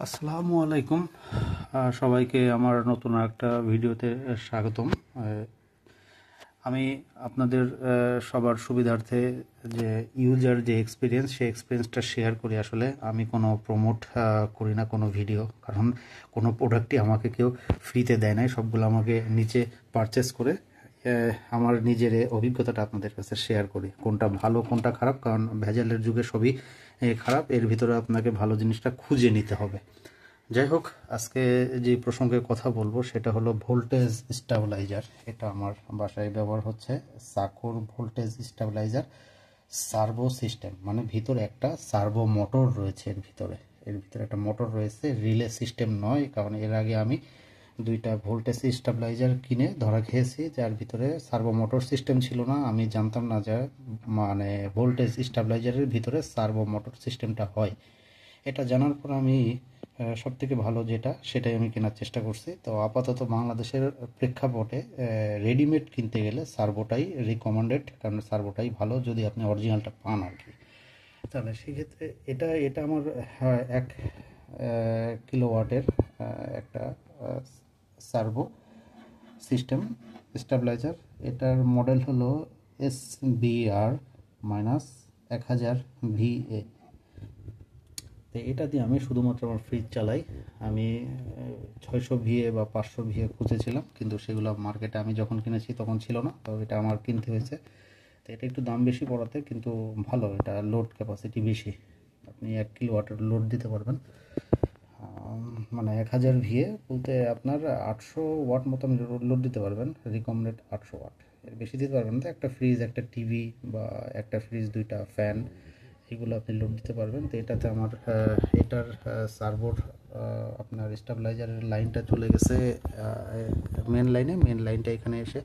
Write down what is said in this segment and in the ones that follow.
আসসালামু আলাইকুম। সবাইকে আমার নতুন একটা ভিডিওতে স্বাগতম। আমি আপনাদের সবার সুবিধার্থে যে ইউজার যে এক্সপিরিয়েন্স সেই এক্সপিরিয়েন্সটা শেয়ার করি। আসলে আমি কোনো প্রমোট করি না কোনো ভিডিও, কারণ কোনো প্রোডাক্টই আমাকে কেউ ফ্রিতে দেয় নাই, সবগুলো আমাকে নিচে পারচেস করে আমার নিজের অভিজ্ঞতাটা আপনাদের কাছে শেয়ার করি, কোনটা ভালো কোনটা খারাপ, কারণ ভেজালের যুগে সবই খারাপ, এর ভিতরে আপনাকে ভালো জিনিসটা খুঁজে নিতে হবে। যাই হোক, আজকে যে প্রসঙ্গে কথা বলবো সেটা হলো ভোল্টেজ স্টেবিলাইজার। এটা আমার বাসায় ব্যবহার হচ্ছে সাকুর ভোল্টেজ স্টেবিলাইজার সার্ভো সিস্টেম, মানে ভিতরে একটা সার্ভো মোটর রয়েছে। এর ভিতরে একটা মোটর রয়েছে, রিলে সিস্টেম নয়, কারণ এর আগে আমি দুইটা ভোল্টেজ স্টেবিলাইজার কিনে ধরা খেয়েছি যার ভিতরে সার্ভো মোটর সিস্টেম ছিল না। আমি জানতাম না যে মানে ভোল্টেজ স্টেবিলাইজারের ভিতরে সার্ভো মোটর সিস্টেমটা হয়। এটা জানার পর আমি সবথেকে ভালো যেটা সেটাই আমি কেনার চেষ্টা করছি। তো আপাতত বাংলাদেশের প্রেক্ষাপটে রেডিমেড কিনতে গেলে সার্ভোটাই রিকমেন্ডেড, কারণ সার্ভোটাই ভালো যদি আপনি অরিজিনালটা পান আর কি। তাহলে সেক্ষেত্রে এটা এটা আমার 1 কিলোওয়াটের একটা সার্ভো সিস্টেম স্টেবিলাইজার। এটার মডেল হলো SBR-1000VA। তো এটা দিয়ে আমি শুধুমাত্র আমার ফ্রিজ চালাই। আমি 600 VA বা 500 VA খুঁজেছিলাম, কিন্তু সেগুলো মার্কেটে আমি যখন কিনেছি তখন ছিল না, তো এটা আমার কিনতে হয়েছে। তো এটা একটু দাম বেশি পড়াতে, কিন্তু ভালো, এটা লোড ক্যাপাসিটি বেশি, আপনি 1 কিলোওয়াটের লোড দিতে পারবেন। মানে 1000 VA বলতে আপনার 800 ওয়াট মতন লোড দিতে পারবেন, রিকমেন্ডেড 800 ওয়াট, এর বেশি দিতে পারবেন না। একটা ফ্রিজ, একটা টিভি বা একটা ফ্রিজ, দুইটা ফ্যান, এগুলো আপনি লোড দিতে পারবেন। তো এটাতে আমার এটার সার্ভোর আপনার স্টেবিলাইজারের লাইনটা চলে গেছে মেন লাইনটা এখানে এসে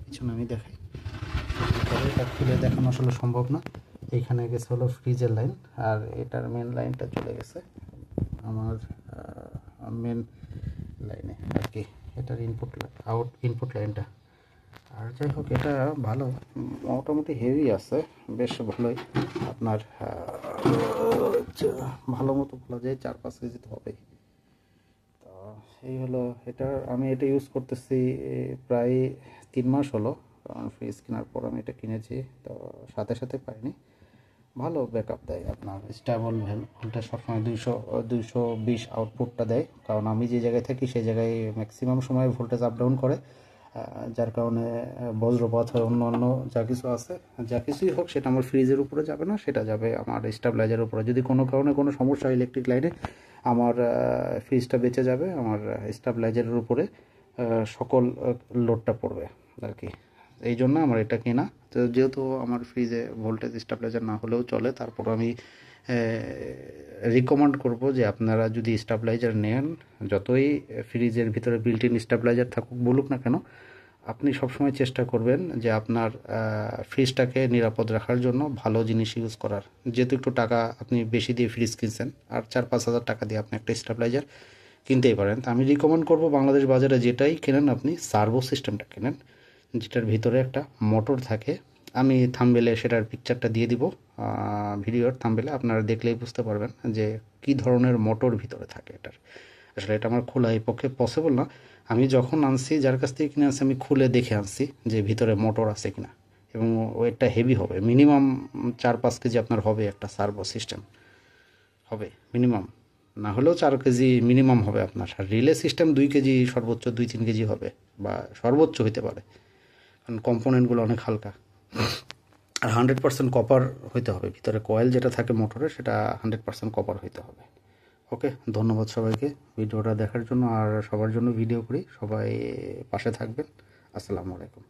পিছনে আমি দেখাই, এটা খুলে দেখানো আসলে সম্ভব না। এইখানে গেছে হলো ফ্রিজের লাইন, আর এটার মেন লাইনটা চলে গেছে আমার মেন লাইনে আর কি, এটার ইনপুট লাইনটা। আর যাই হোক, এটা ভালো, মোটামুটি হেভি আছে, বেশ ভালোই। আপনার ভালো মতো বলা যায় 4-5 কেজি তো হবেই। তো এই হলো এটা, আমি এটা ইউজ করতেছি প্রায় 3 মাস হলো, কারণ ফ্রিজ কেনার পর আমি এটা কিনেছি, তো সাথে সাথে পাইনি। ভালো ব্যাকআপ দেয়, আপনার স্টেবল ভোল্টেজ সবসময় 220 আউটপুটটা দেয়, কারণ আমি যে জায়গায় থাকি সেই জায়গায় ম্যাক্সিমাম সময় ভোল্টেজ আপ ডাউন করে, যার কারণে বজ্রপাত হয়, অন্য যা কিছুই হোক সেটা আমার ফ্রিজের উপরে যাবে না, সেটা যাবে আমার স্টেবিলাইজারের উপরে। যদি কোনো কারণে কোনো সমস্যা ইলেকট্রিক লাইনে, আমার ফ্রিজটা বেঁচে যাবে, আমার স্টেবিলাইজারের উপরে সকল লোডটা পড়বে আর কি। এই জন্য আমার এটা কেনা। তো যেহেতু আমার ফ্রিজে ভোল্টেজ স্টেবিলাইজার না হলেও চলে, তারপর আমি রিকমেন্ড করব যে আপনারা যদি স্টেবিলাইজার নেন, যতই ফ্রিজের ভিতরে বিল্ট ইন স্টেবিলাইজার থাকুক বলুক না কেন, আপনি সবসময় চেষ্টা করবেন যে আপনার ফ্রিজটাকে নিরাপদ রাখার জন্য ভালো জিনিস ইউজ করার। যেহেতু একটু টাকা আপনি বেশি দিয়ে ফ্রিজ কিনছেন, আর 4-5 হাজার টাকা দিয়ে আপনি একটা স্টেবিলাইজার কিনতেই পারেন। তো আমি রিকমেন্ড করব বাংলাদেশ বাজারে যেটাই কেনেন আপনি সার্ভো সিস্টেমটা কেনেন, যেটার ভিতরে একটা মোটর থাকে। আমি থাম্বনেলে সেটার পিকচারটা দিয়ে দিব, ভিডিওর থাম্বনেলে আপনারা দেখলেই বুঝতে পারবেন যে কী ধরনের মোটর ভিতরে থাকে এটার। আসলে এটা আমার খোলা এই পক্ষে পসিবল না। আমি যখন আনছি, যার কাছ থেকে কিনে আনছি, আমি খুলে দেখে আনছি যে ভিতরে মোটর আছে কিনা, এবং ওয়েটটা হেভি হবে, মিনিমাম 4-5 কেজি আপনার হবে, একটা সার্ভো সিস্টেম হবে মিনিমাম, না হলেও 4 কেজি মিনিমাম হবে আপনার। আর রিলে সিস্টেম 2 কেজি, সর্বোচ্চ 2-3 কেজি হবে, বা সর্বোচ্চ হতে পারে, কারণ কম্পোনেন্টগুলো অনেক হালকা। আর 100% কপার হইতে হবে, ভিতরে কয়েল যেটা থাকে মোটরে সেটা 100% কপার হইতে হবে। ওকে, ধন্যবাদ সবাইকে ভিডিওটা দেখার জন্য, আর সবার জন্য ভিডিও করি, সবাই পাশে থাকবেন। আসসালামু আলাইকুম।